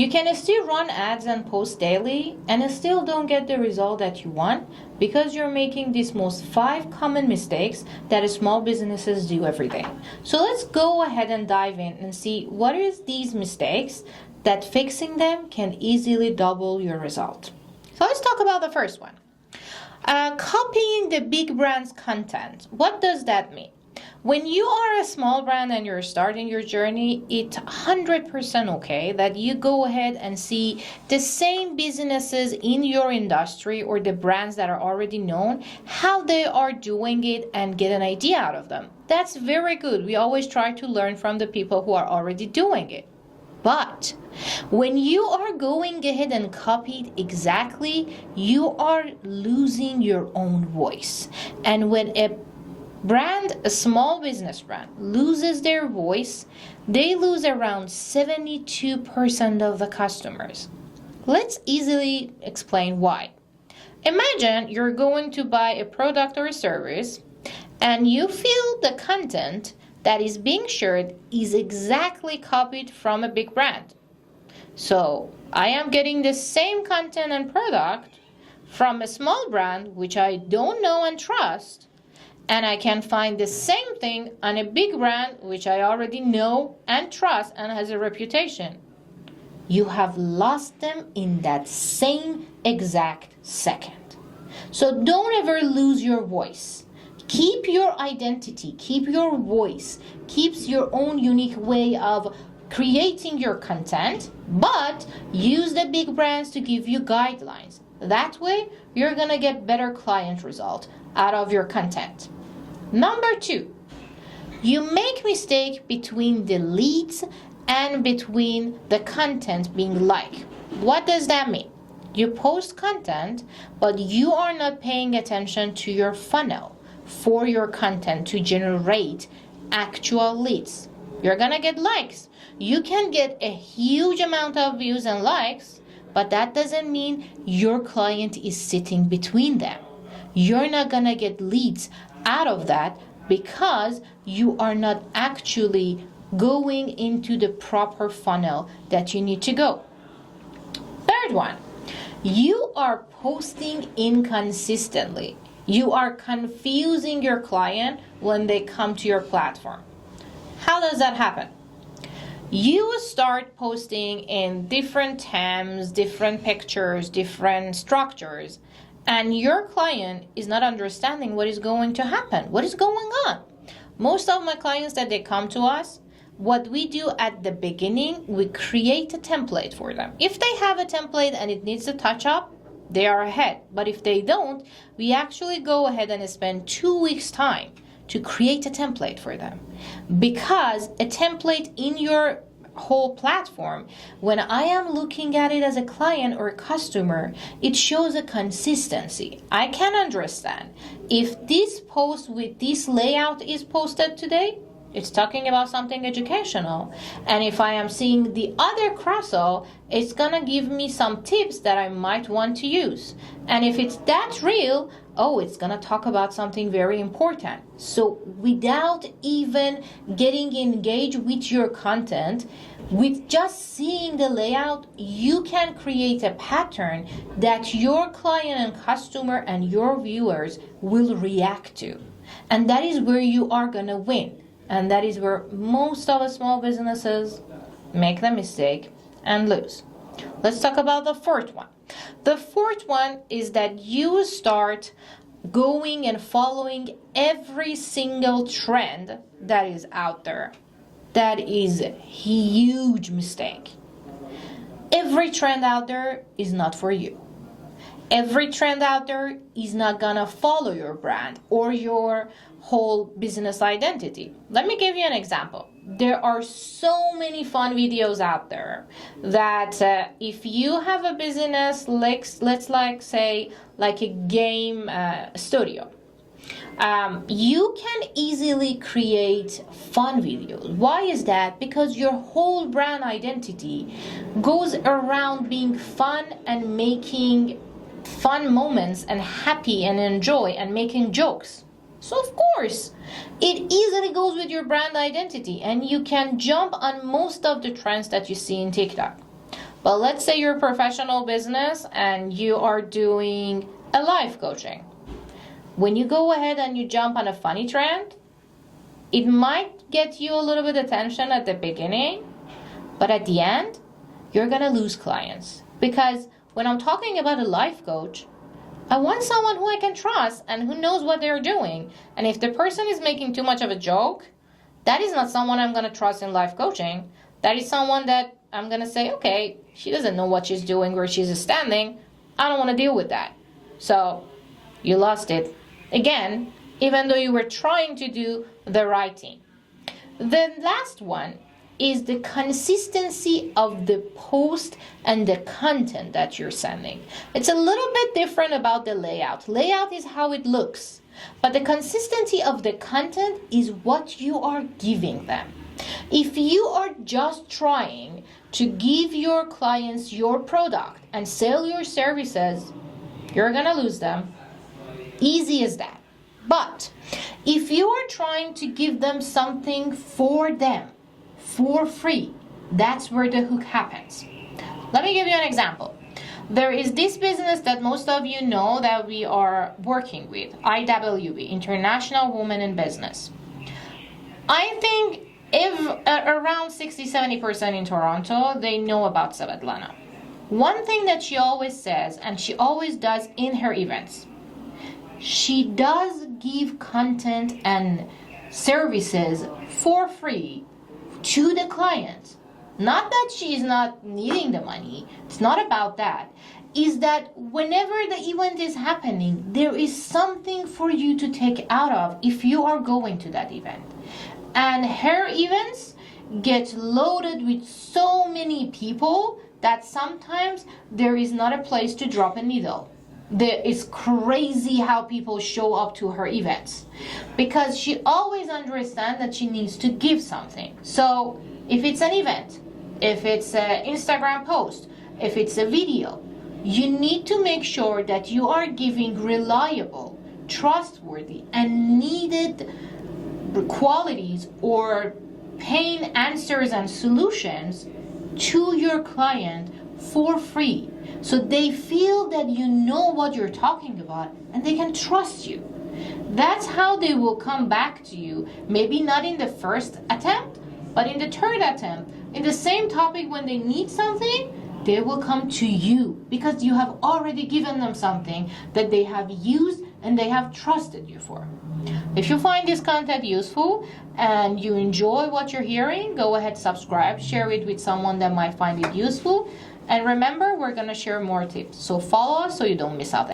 You can still run ads and post daily and still don't get the result that you want because you're making these most 5 common mistakes that small businesses do every day. So let's go ahead and dive in and see what is these mistakes that fixing them can easily double your result. So let's talk about the first one. Copying the big brand's content. What does that mean? When you are a small brand and you're starting your journey, it's 100% okay that you go ahead and see the same businesses in your industry or the brands that are already known, how they are doing it and get an idea out of them. That's very good. We always try to learn from the people who are already doing it. But when you are going ahead and copy it exactly, you are losing your own voice. And when a small business brand loses their voice, they lose around 72% of the customers. Let's easily explain why. Imagine you're going to buy a product or a service and you feel the content that is being shared is exactly copied from a big brand. So I am getting the same content and product from a small brand which I don't know and trust, and I can find the same thing on a big brand which I already know and trust and has a reputation. You have lost them in that same exact second. So don't ever lose your voice. Keep your identity, keep your voice, keep your own unique way of creating your content, but use the big brands to give you guidelines. That way, you're gonna get better client result out of your content. Number 2, you make mistake between the leads and between the content being liked. What does that mean? You post content, but you are not paying attention to your funnel for your content to generate actual leads. You're gonna get likes. You can get a huge amount of views and likes, but that doesn't mean your client is sitting between them. You're not gonna get leads out of that because you are not actually going into the proper funnel that you need to go. Third one, you are posting inconsistently. You are confusing your client when they come to your platform. How does that happen? You start posting in different themes, different pictures, different structures, and your client is not understanding what is going to happen. What is going on? Most of my clients that they come to us, what we do at the beginning, we create a template for them. If they have a template and it needs a touch up, they are ahead. But if they don't, we actually go ahead and spend 2 weeks time to create a template for them. Because a template in your whole platform, when I am looking at it as a client or a customer, it shows a consistency. I can understand if this post with this layout is posted today, it's talking about something educational. And if I am seeing the other cross-sell, it's gonna give me some tips that I might want to use. And if it's that real, it's gonna talk about something very important. So without even getting engaged with your content, with just seeing the layout, you can create a pattern that your client and customer and your viewers will react to. And that is where you are gonna win. And that is where most of the small businesses make the mistake and lose. Let's talk about the fourth one. The fourth one is that you start going and following every single trend that is out there. That is a huge mistake. Every trend out there is not for you. Every trend out there is not gonna follow your brand or your whole business identity. Let me give you an example. There are so many fun videos out there that if you have a business, let's say a game studio, you can easily create fun videos. Why is that? Because your whole brand identity goes around being fun and making fun moments and happy and enjoy and making jokes. So of course, it easily goes with your brand identity and you can jump on most of the trends that you see in TikTok. But let's say you're a professional business and you are doing a life coaching. When you go ahead and you jump on a funny trend, it might get you a little bit of attention at the beginning, but at the end, you're gonna lose clients. Because when I'm talking about a life coach, I want someone who I can trust and who knows what they're doing. And if the person is making too much of a joke, that is not someone I'm gonna trust in life coaching. That is someone that I'm gonna say, okay, she doesn't know what she's doing, where she's standing. I don't wanna deal with that. So you lost it. Again, even though you were trying to do the right thing. The last one is the consistency of the post and the content that you're sending. It's a little bit different about the layout. Layout is how it looks, but the consistency of the content is what you are giving them. If you are just trying to give your clients your product and sell your services, you're gonna lose them. Easy as that. But if you are trying to give them something for them, for free, that's where the hook happens. Let me give you an example. There is this business that most of you know that we are working with, IWB, International Women in Business. I think if around 60-70% in Toronto, they know about Svetlana. One thing that she always says, and she always does in her events, she does give content and services for free to the client. Not that she is not needing the money. It's not about that. Is that whenever the event is happening, there is something for you to take out of if you are going to that event. And her events get loaded with so many people that sometimes there is not a place to drop a needle. It's crazy how people show up to her events because she always understands that she needs to give something. So if it's an event, if it's an Instagram post, if it's a video, you need to make sure that you are giving reliable, trustworthy, and needed qualities or pain answers and solutions to your client for free. So they feel that you know what you're talking about and they can trust you. That's how they will come back to you, maybe not in the first attempt, but in the third attempt. In the same topic, when they need something, they will come to you because you have already given them something that they have used and they have trusted you for. If you find this content useful and you enjoy what you're hearing, go ahead, subscribe, share it with someone that might find it useful. And remember, we're going to share more tips. So follow us so you don't miss out.